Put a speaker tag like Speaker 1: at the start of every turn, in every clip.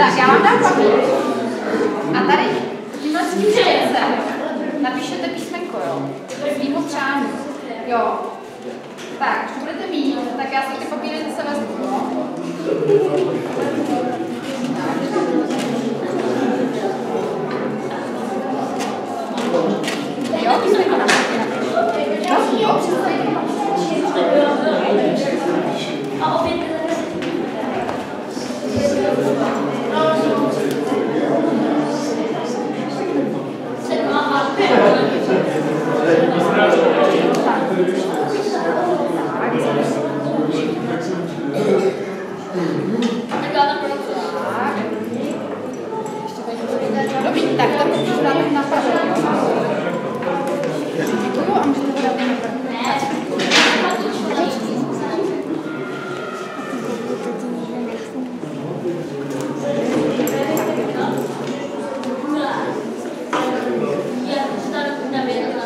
Speaker 1: Tak, já vám dám papír. A tady tímhle svíčence napíšete písmenko, jo? Svýho přání. Jo. Tak, když budete mít, tak já si ty papíry zase vezmu, jo? Jo, písmenko na papír. Jo, přesně. A opět dobrý, tak to můžu dát na pravou. Děkuju a můžete to dát na pravou.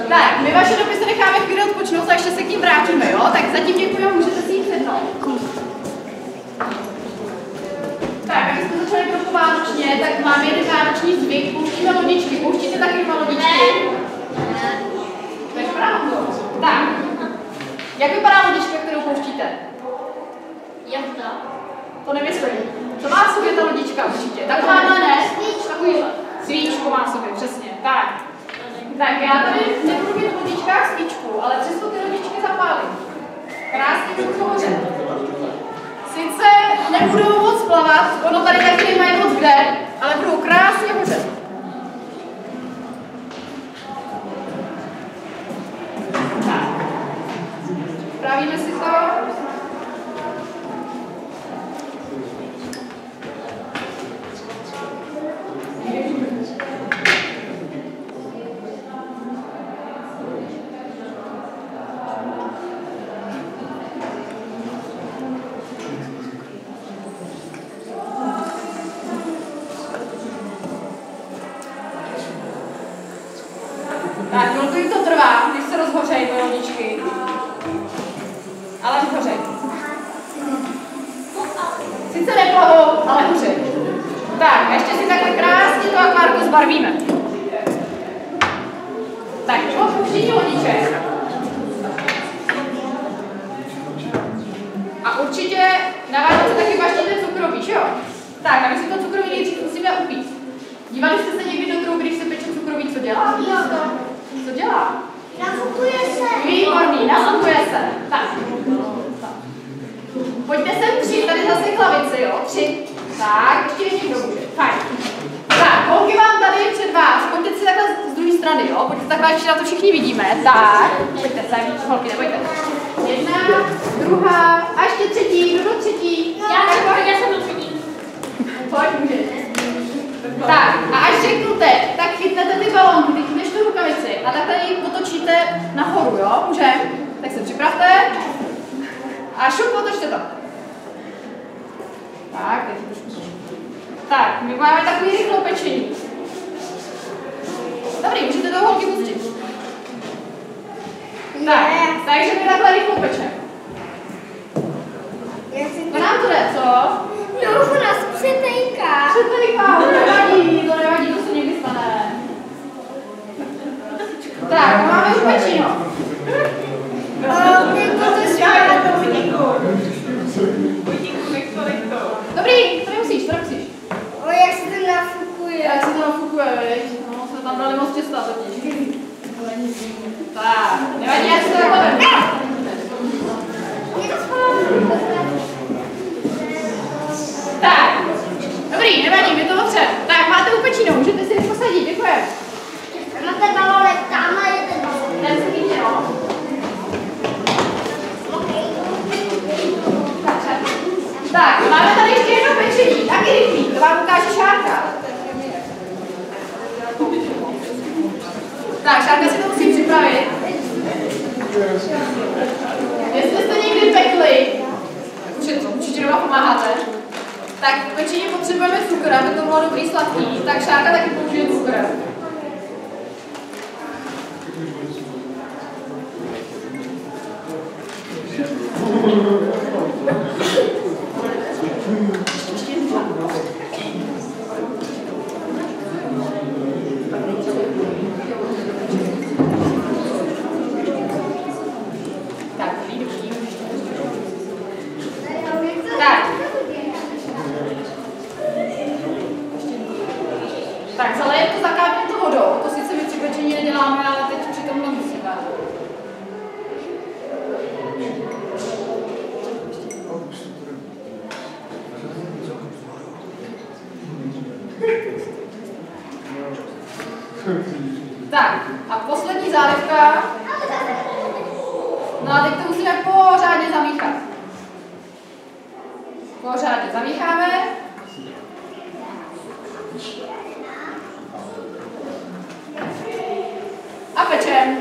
Speaker 1: Tak, my vaše dopisy necháme chvíli odpočnout a ještě se k tím vrátíme, jo? Tak zatím děkuji a můžete si jít sednout. Tak, aby jsme začali trochu vánočně, tak máme jeden vánoční zvyk, pouštíme lodičky. Pouštíte taky doma lodičky? To je pravda. Tak, jak vypadá lodička, kterou pouštíte?
Speaker 2: Jachta.
Speaker 1: To nemyslím. Co má v sobě ta lodička určitě? Takováhle ne? Takovýhle. Svíčku má v sobě, přesně. Tak. Tak já tady nebudu mít v lodičkách svíčku, ale přesto ty lodičky zapálím. Krásně jsou hoře. Sice nebudou moc plavat, ono tady taky nemají moc kde, ale budou krásně hoře. Tak. Pravíme si to. Tak, chvilku jim to trvá, když se rozhořejí ty lodičky. Ale hořejí. Sice neplavou, ale hořejí. Tak, ještě si takhle krásně to akvárko zbarvíme. Tak, po pouštění lodiček. A určitě na Vánoce taky baštíte cukroví, že jo? Tak, a my si to cukroví nejdřív musíme upít. Dívali jste se někdy do toho, když se peče cukroví, co dělá? Co dělá?
Speaker 2: Nafukuje se.
Speaker 1: Výborný, nafukuje se. Tak. Pojďte sem 3, tady zase klavici, jo? 3. Tak, ještě někdo může. Fajn. Tak, holky vám tady před vás. Pojďte si takhle z druhé strany, jo? Pojďte takhle, ještě na to všichni vidíme. Tak, pojďte sem, holky, nebojte. 1, 2, a ještě 3, kdo do 3?
Speaker 2: Já jsem do 3.
Speaker 1: Pojď, můžeš. Tak, a až řeknu teď, tak chytnete ty balónky, ty chytneš tu rukavici a takhle ji potočíte nahoru, jo? Může? Tak se připravte. A šup, potočte to. Tak, teď trošku. Tak, my máme takový rychlou pečení. Dobrý, můžete toho holky pustit. Tak, takže my takhle rychlou pečeme. To nám to jde, co?
Speaker 2: No, u nás přetejká.
Speaker 1: Přetejká, to nevadí, to se někdy stane. Tak, máme už pečino. Dobrý, to nemusíš.
Speaker 2: O, jak se to nafukuje.
Speaker 1: Jak se to nafukuje, viď? No, jsme tam dali moc těsta totiž. Tak, nevadí, jak se to takhle vem. Tak, dobrý, nevadí, my to otřem. Tak, máte upečino, můžete si posadit, děkujem.
Speaker 2: Máte balonek, tamhle je ten balonek.
Speaker 1: Ten se chytě, no. Tak, máme tady ještě jedno pečení, taky rychlý, to vám ukáže Šárka. Tak, Šárka si to musí připravit. Jestli jste někdy pekli, určitě doma pomáháte, tak v pečení potřebujeme cukr, aby to bylo dobrý sladký, tak Šárka taky použije cukr. Tak, a poslední zálivka. No a teď to musíme pořádně zamíchat. Pořádně zamícháme. A pečem.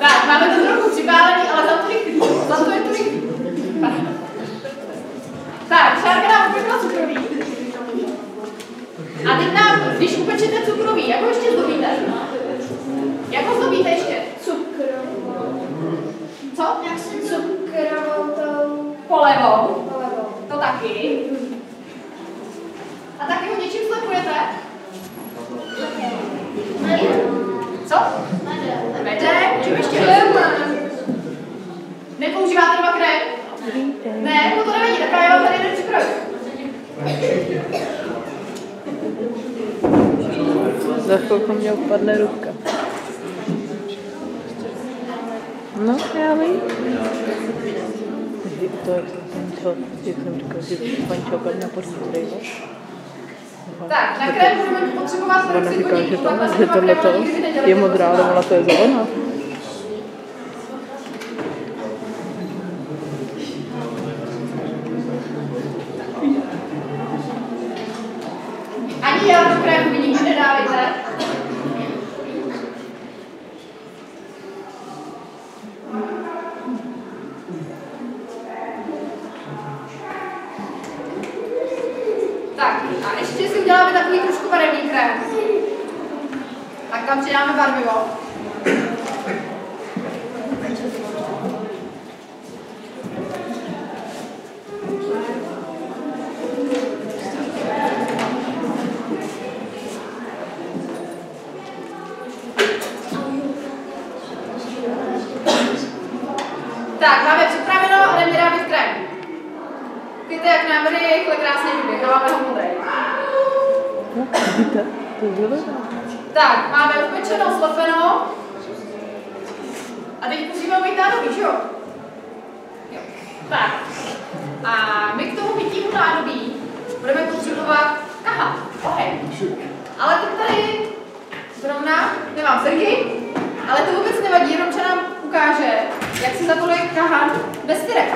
Speaker 1: Tak, máme to trochu připálený, ale za to rychlý. Za to je to rychlý. Tak, Šárka nám upekla cukroví. A teď nám, když upečete cukroví, jak ho ještě zdobíte? Jak ho zdobíte ještě?
Speaker 2: Cukrovou.
Speaker 1: Co?
Speaker 2: Jak se cukrovou tou...
Speaker 1: Polevou.
Speaker 2: Polevou.
Speaker 1: To taky. A taky ho něčím slepujete? Co? Medem. Čím ještě? Nepoužíváte doma krém? Ne, no to nevadí, tak já vám tady jeden připravit.
Speaker 3: Za chvilku mě upadne ruka. No, já vím. To je jak jsem říkal, že paní Čopel na podpůry.
Speaker 1: Tak, na krém budeme potřebovat
Speaker 3: Ona říkala, že tohleto je modrá, ale ona to je zelená.
Speaker 1: Ani já do krému vy nikdy nedávajte. Tak, a ještě si uděláme takový trošku barevný krém. Tak tam přidáme barvivo. Tak, máme připraveno a jdeme vyrábět krém. Víte, jak nám rychle krásně vyběh, dáváme ho modrý.
Speaker 3: No, vidíte, to je zelená.
Speaker 1: Tak, máme upečeno, slepeno. A teď musíme mít nádobí, že jo? Jo. Tak. A my k tomu mytímu nádobí budeme potřebovat kahan, oheň. Ale teď tady zrovna nemám srky, ale to vůbec nevadí, jenom že nám ukáže, jak se zapaluje kahan bez tyrek.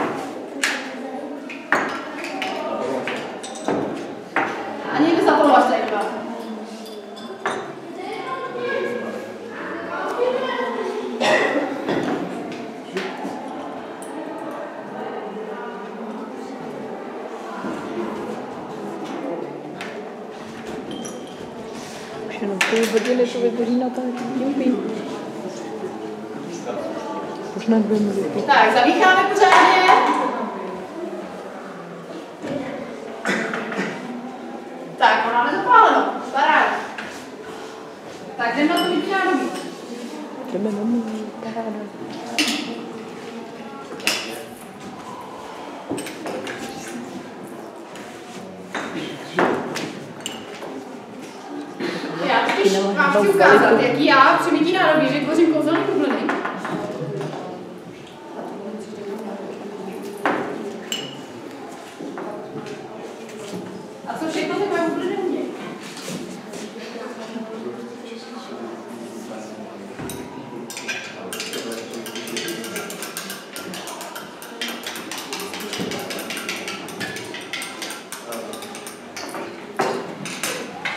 Speaker 1: A někdo zapalovač tady dva.
Speaker 3: Už jenom 3 hodiny to vyboří na tak, jupi. Už nebudeme vypít.
Speaker 1: Tak, zamícháme pořádně. Tak, a máme zapáleno. Paráda. Tak, jdeme na to mytí nádobí.
Speaker 3: Jdeme domů, paráda.
Speaker 1: Já totiž vám chci ukázat, jak já při mytí nádobí vytvořím kouzelný bubliny. A co všechno ty moje bubliny umějí?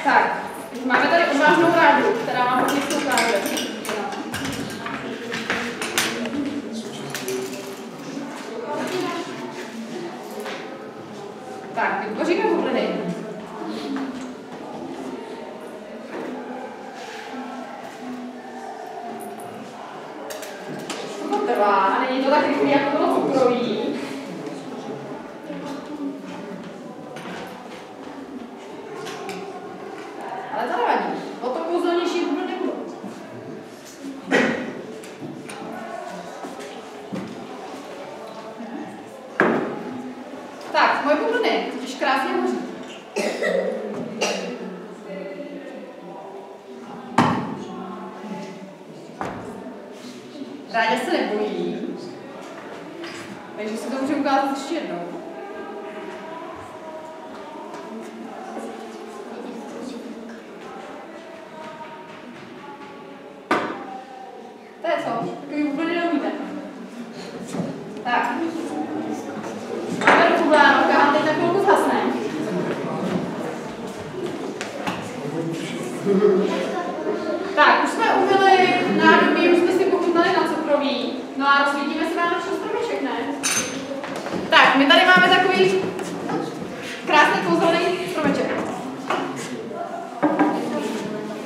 Speaker 1: Tak, máme tady odvážnou rádu, která vám hodně chce ukázat. Tak, vytvoříme bubliny. To trvá, není to tak rychlý, jako bylo cukroví. Ale to nevadí, o to kouzelnější bubliny budou. Tak, moje bubliny totiž krásně hoří. Ráďa se nebojí. Takže si to můžeme ukázat ještě jednou. To je co? Takový úplně neumíte. Tak. Máme ruku blánoka a teď na chvilku zhasne. Tak, už jsme umyli nádobí, už jsme si pochutnali na cukroví. No a rozsvítíme si vánoční stromeček, ne? Tak, my tady máme takový krásný kouzelný stromeček.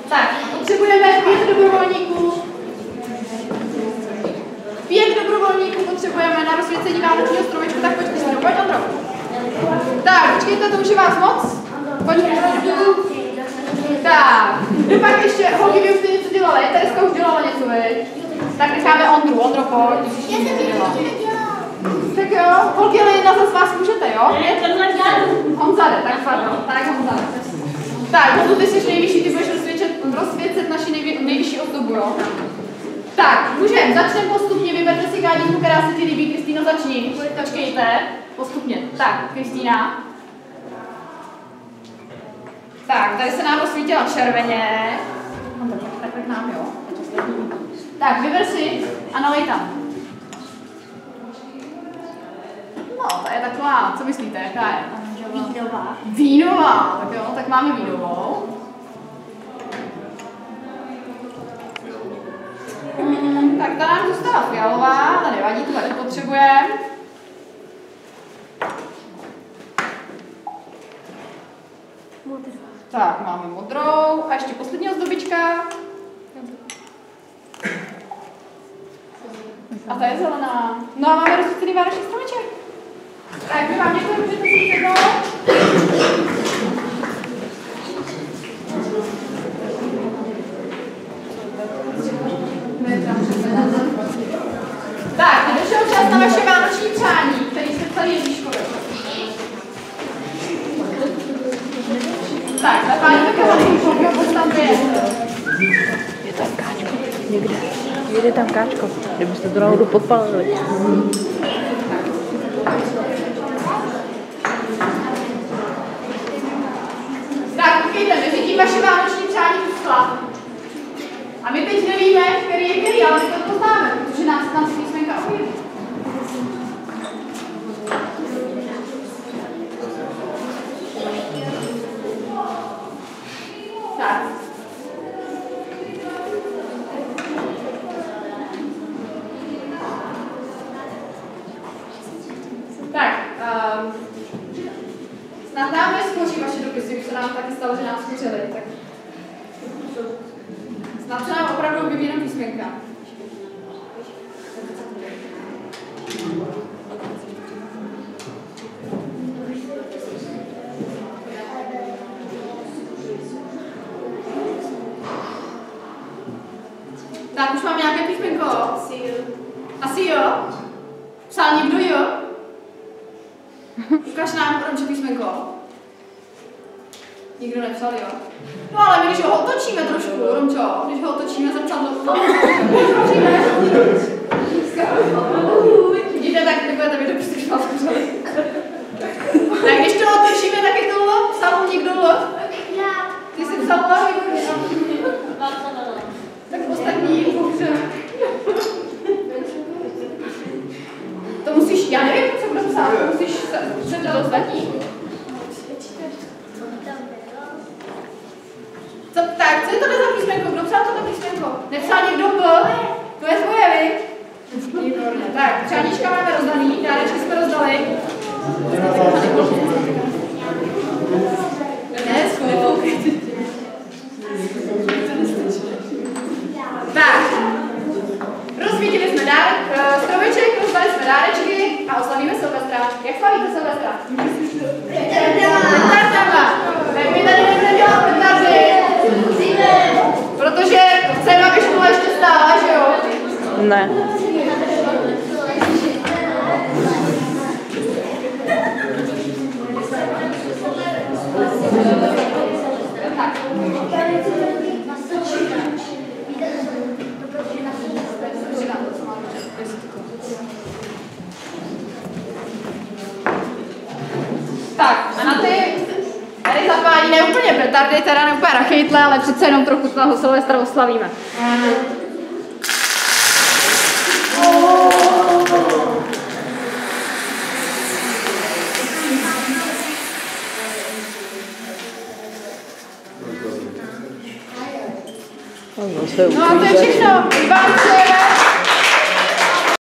Speaker 1: Tak, potřebujeme 5 dobrovolníků. 5 dobrovolníků potřebujeme na rozsvícení vánočního stromečku, tak pojďte si, pojď Ondro. Tak, počkejte, to už je vás moc. Pojďte. Tak, kdo pak ještě, holky, vy už jste něco dělali, Tereska už dělala něco, veď? Tak necháme Ondru, Ondro, pojď. Tak jo, holky, ale jedna z vás můžete, jo? Honza jde, tak pardon, tak Honza jde. Tak, Honzo, ty jsi nejvyšší, ty budeš rozsvěcet naši nejvyšší ozdobu, jo? Tak, můžeme, začneme postupně, vyberte si kádinku, která se ti líbí, Kristýno, začni. Počkejte, postupně. Tak, Kristýna. Tak, tady se nám rozsvítila červeně. Tak k nám, jo? Tak, vyber si a nalej tam. No, ta je taková, co myslíte, jaká je?
Speaker 2: Vínová.
Speaker 1: Vínová, tak jo, tak máme vínovou. Tak ta nám zůstala fialová, ale nevadí, tu tady potřebujeme. Tak, máme modrou a ještě poslední ozdobička. A ta je zelená. No a máme rozsvícený vánoční stromeček. Tak, my vám děkujeme, můžete si jít jednou. Tak, došel čas na vaše vánoční přání, který jste psali Ježíškovi. Tak, zapálíme kamarinku, pojď tam je.
Speaker 3: Je tam káčko, někde. Jede tam káčko, kdybyste to náhodou podpalili.
Speaker 1: Tak, počkejte, mezi tím vaše vánoční přání uschla. A my teď nevíme, který je který, ale my to poznáme, protože nás tam písmenka objeví. Tak. Tak, snad nám neskončí vaše dopisy, už se nám taky stalo, že nás skořili, tak snad se nám opravdu objeví jenom písmenka. Tak, už mám nějaké písmenko? Asi jo. Psal někdo jo? Ukaž nám, Romče, písmenko. Nikdo nepsal jo? No ale my, když ho otočíme trošku, Romčo, když ho otočíme zrcadlo, vidíte, tak nebudete vidět, když jste vás kuřeli. Tak když to otočíme, tak je to lo? Psal někdo lo? Ty jsi psal lo? Tak ostatní, bohužel. To musíš, já nevím, co budu psát, to musíš se to ostatní. Tak, co je tohle za písmenko? Kdo psal toto písmenko? Nepsal někdo P? To je tvoje, vy? Výborně. Tak, přáníčka máme rozdaný, dárečky jsme rozdali. Ne, nefoukejte. Tak, rozsvítili jsme stromeček, rozdali jsme dárečky a oslavíme Silvestra. Jak slavíte Silvestra? Petardama. Tak my tady nebudeme dělat petardy. Protože chceme, aby škola ještě stála, že jo?
Speaker 3: Ne.
Speaker 1: petardy, teda ne úplně rachejtle, ale přece jenom trochu toho Silvestra oslavíme. No a to je všechno. Vám přejeme